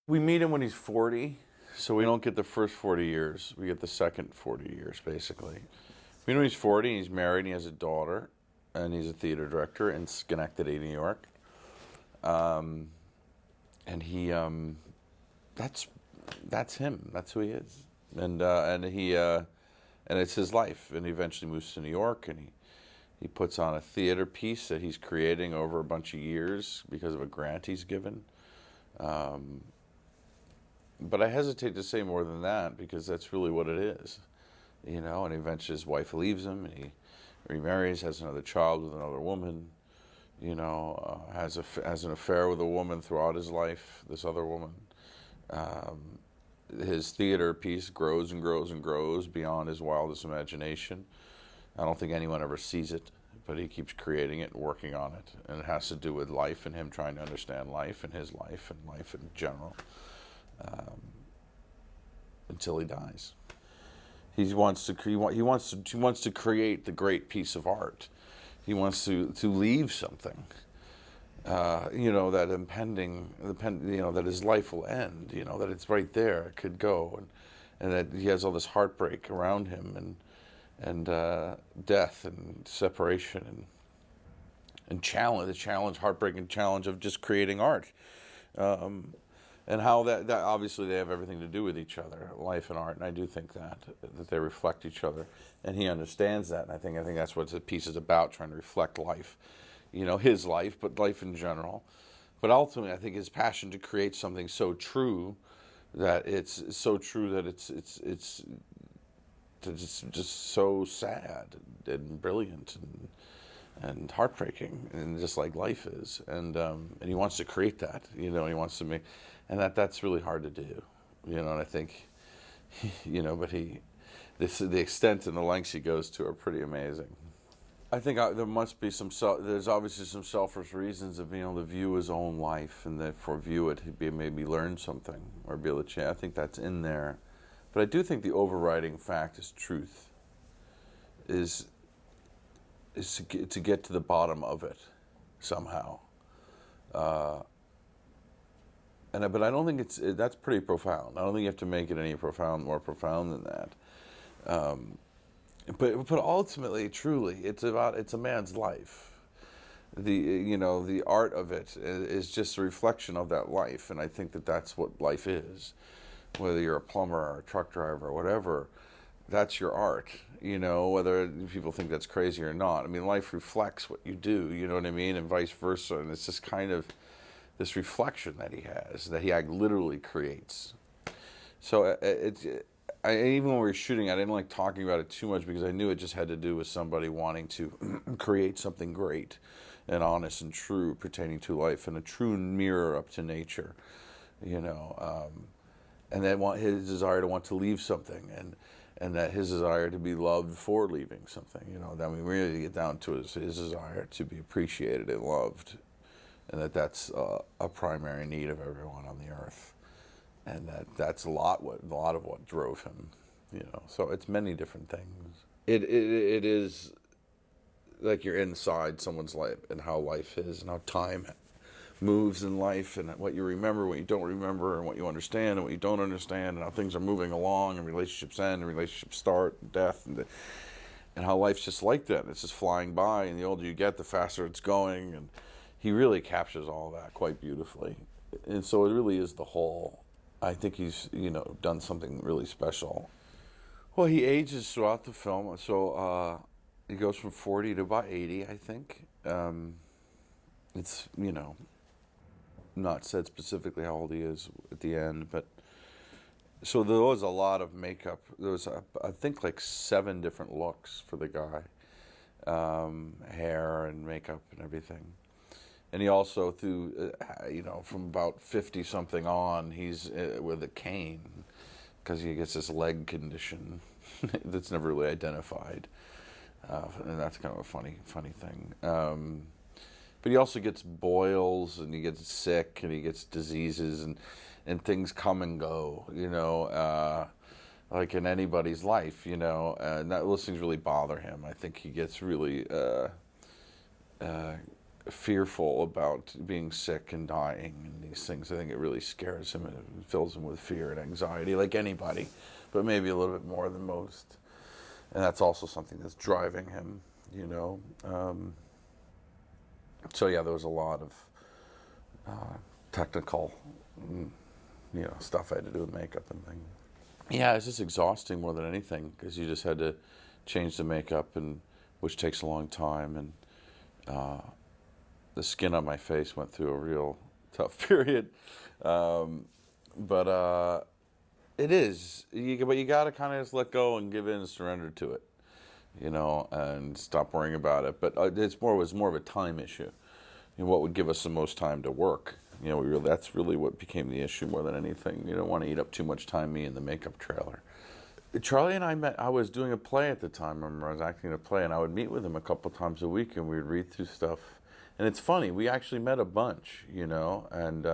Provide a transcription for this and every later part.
We meet him when he's 40, so we don't get the first 40 years. We get the second 40 years, basically. We know he's 40, and he's married, and he has a daughter, and he's a theater director in Schenectady, New York. And that's that's him. That's who he is, and it's his life. And he eventually moves to New York, and he puts on a theater piece that he's creating over a bunch of years because of a grant he's given. But I hesitate to say more than that because that's really what it is, you know. And eventually his wife leaves him, and he remarries, has another child with another woman, you know, has an affair with a woman throughout his life, this other woman. His theater piece grows and grows and grows beyond his wildest imagination. I don't think anyone ever sees it, but he keeps creating it and working on it. And it has to do with life and him trying to understand life and his life and life in general, until he dies. He wants to create the great piece of art. He wants to leave something, you know, that you know, that his life will end, you know, that it's right there, it could go, and that he has all this heartbreak around him, and death and separation and heartbreak and challenge of just creating art. And how that obviously they have everything to do with each other, life and art, and I do think that they reflect each other, and he understands that, and I think that's what the piece is about, trying to reflect life, you know, his life, but life in general. But ultimately, I think his passion to create something so true that it's just so sad and brilliant and heartbreaking, and just like life is, and he wants to create that, you know, he wants to make, and that's really hard to do, you know, and I think, you know, but the extent and the lengths he goes to are pretty amazing. I think there must be there's obviously some selfish reasons of being able to view his own life, and therefore view it, he'd maybe learn something or be able to change. I think that's in there, but I do think the overriding fact is truth, is to get to the bottom of it somehow. But I don't think that's pretty profound. I don't think you have to make it any more profound than that. But ultimately, truly, it's a man's life. The art of it is just a reflection of that life, and I think that's what life is. Whether you're a plumber or a truck driver or whatever, that's your art, you know, whether people think that's crazy or not. I mean, life reflects what you do, you know what I mean, and vice versa. And it's just kind of this reflection that he has, that he literally creates. So even when we were shooting, I didn't like talking about it too much because I knew it just had to do with somebody wanting to create something great and honest and true pertaining to life, and a true mirror up to nature, you know, and then his desire to want to leave something, and that his desire to be loved for leaving something, you know. Then we really get down to his desire to be appreciated and loved, and that's a primary need of everyone on the earth, and that's a lot of what drove him, you know. So it's many different things. It is like you're inside someone's life, and how life is, and how time moves in life, and what you remember, what you don't remember, and what you understand and what you don't understand, and how things are moving along, and relationships end and relationships start, and death, and how life's just like that. It's just flying by, and the older you get, the faster it's going, and he really captures all that quite beautifully. And so it really is the whole. I think he's, you know, done something really special. Well, he ages throughout the film, so he goes from 40 to about 80, I think. It's, you know, not said specifically how old he is at the end, but so there was a lot of makeup. There was, I think, like 7 different looks for the guy, hair and makeup and everything. And he also, you know, from about 50 something on, he's with a cane because he gets this leg condition that's never really identified, and that's kind of a funny thing. But he also gets boils, and he gets sick, and he gets diseases, and things come and go, you know, like in anybody's life, you know. And those things really bother him. I think he gets really fearful about being sick and dying and these things. I think it really scares him and it fills him with fear and anxiety, like anybody, but maybe a little bit more than most. And that's also something that's driving him, you know. So yeah, there was a lot of technical, stuff I had to do with makeup and things. Yeah, it's just exhausting more than anything because you just had to change the makeup, and which takes a long time, and the skin on my face went through a real tough period. But it is. But you got to kind of just let go and give in and surrender to it, and stop worrying about it. But it was more of a time issue. What would give us the most time to work? That's really what became the issue more than anything. You don't want to eat up too much time, me and the makeup trailer. Charlie and I met. I was doing a play at the time. I remember I was acting in a play, and I would meet with him a couple times a week, and we'd read through stuff. And it's funny, we actually met a bunch, and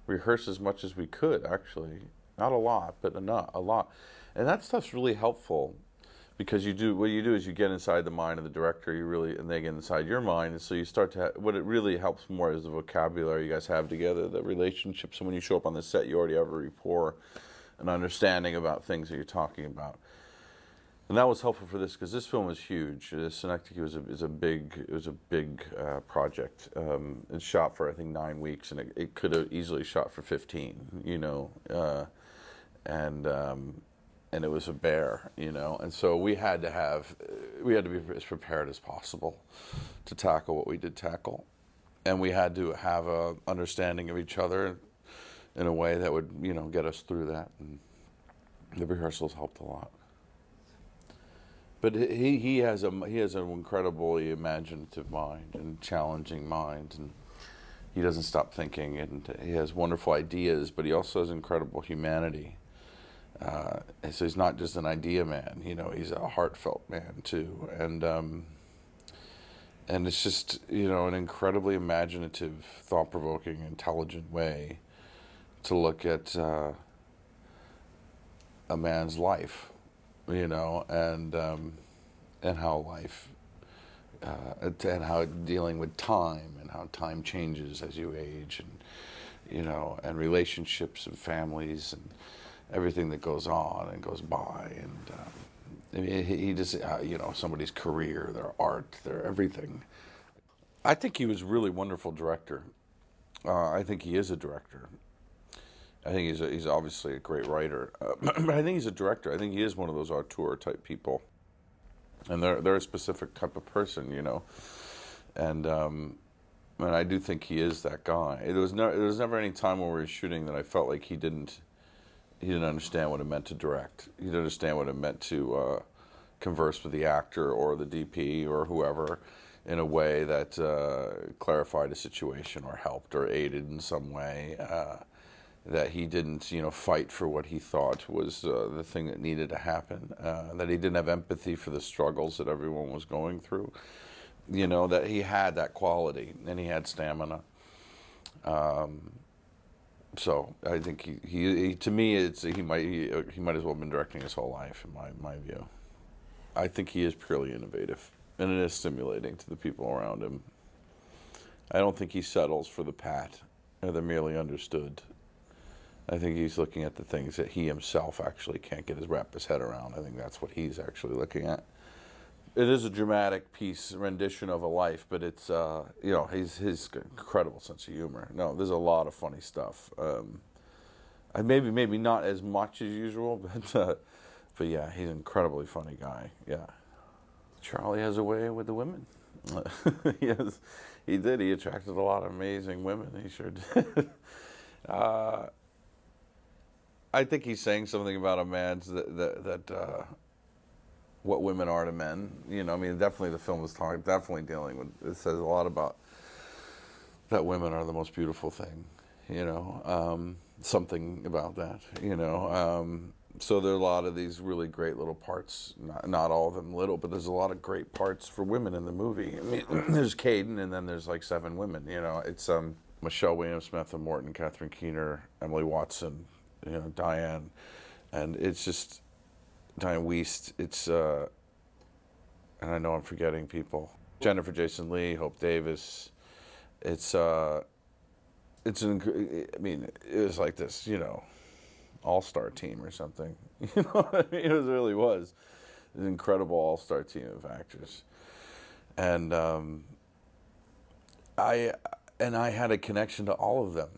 rehearsed as much as we could, actually. Not a lot, but a lot. And that stuff's really helpful because what you do is you get inside the mind of the director, and they get inside your mind, and so you start to what it really helps more is the vocabulary you guys have together, the relationships. So when you show up on the set, you already have a rapport, an understanding about things that you're talking about. And that was helpful for this because this film was huge. Synecdoche was a big project. It shot for I think 9 weeks, and it could have easily shot for 15. And it was a bear, and so we had to be as prepared as possible to tackle what we did tackle, and we had to have a understanding of each other in a way that would get us through that, and the rehearsals helped a lot. But he has an incredibly imaginative mind and challenging mind, and he doesn't stop thinking, and he has wonderful ideas, but he also has incredible humanity. And so he's not just an idea man, he's a heartfelt man too, and it's just an incredibly imaginative, thought-provoking, intelligent way to look at a man's life. And how life, and how dealing with time, and how time changes as you age, and relationships and families and everything that goes on and goes by, and he just, somebody's career, their art, their everything. I think he was a really wonderful director. I think he is a director. I think he's obviously a great writer, but I think he's a director. I think he is one of those auteur type people, and they're a specific type of person, and I do think he is that guy. There was never any time when we were shooting that I felt like he didn't understand what it meant to direct. He didn't understand what it meant to converse with the actor or the DP or whoever in a way that clarified a situation or helped or aided in some way. That he didn't, fight for what he thought was the thing that needed to happen. That he didn't have empathy for the struggles that everyone was going through. That he had that quality and he had stamina. So I think he to me he might as well have been directing his whole life in my view. I think he is purely innovative, and it is stimulating to the people around him. I don't think he settles for the pat or the merely understood. I think he's looking at the things that he himself actually can't wrap his head around. I think that's what he's actually looking at. It is a dramatic rendition of a life, but it's his incredible sense of humor. No, there's a lot of funny stuff. Maybe not as much as usual, but yeah, he's an incredibly funny guy. Yeah, Charlie has a way with the women. He did. He attracted a lot of amazing women. He sure did. I think he's saying something about a man's that what women are to men. Definitely the film is definitely dealing with. It says a lot about that women are the most beautiful thing. Something about that. So there are a lot of these really great little parts. Not all of them little, but there's a lot of great parts for women in the movie. There's Caden, and then there's like 7 women. It's Michelle Williams-Smith, Morton, Catherine Keener, Emily Watson. Diane, and it's just Diane Wiest. It's and I know I'm forgetting people. Jennifer Jason Leigh, Hope Davis. It's I mean, it was like this, all-star team or something. You know what I mean? It really was an incredible all-star team of actors, and I had a connection to all of them.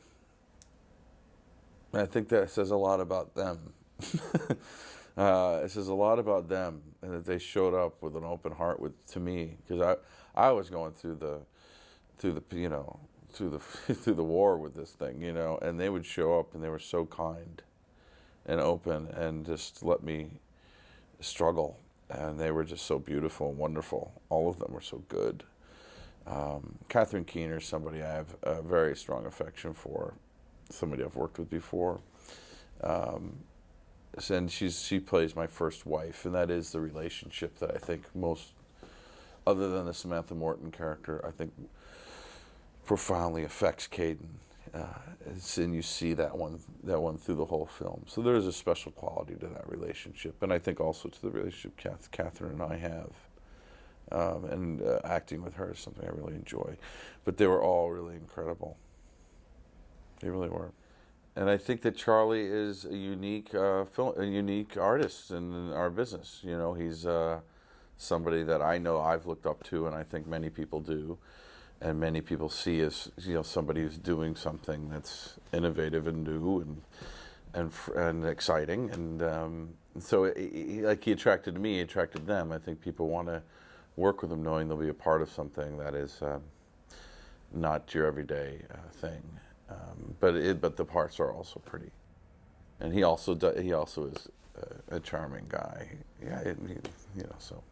And I think that says a lot about them. It says a lot about them, and that they showed up with an open heart to me, because I was going through the through the war with this thing, and they would show up, and they were so kind and open and just let me struggle, and they were just so beautiful and wonderful. All of them were so good. Catherine Keener is somebody I have a very strong affection for, somebody I've worked with before. And she plays my first wife, and that is the relationship that I think most, other than the Samantha Morton character, I think profoundly affects Caden. And you see that one through the whole film. So there is a special quality to that relationship, and I think also to the relationship Catherine and I have. And acting with her is something I really enjoy. But they were all really incredible. They really were. And I think that Charlie is a unique artist in our business. He's somebody that I know I've looked up to, and I think many people do, and many people see as somebody who's doing something that's innovative and new and exciting. And so he attracted me, he attracted them. I think people want to work with him knowing they'll be a part of something that is not your everyday thing. But the parts are also pretty, and he also is a charming guy. Yeah, so.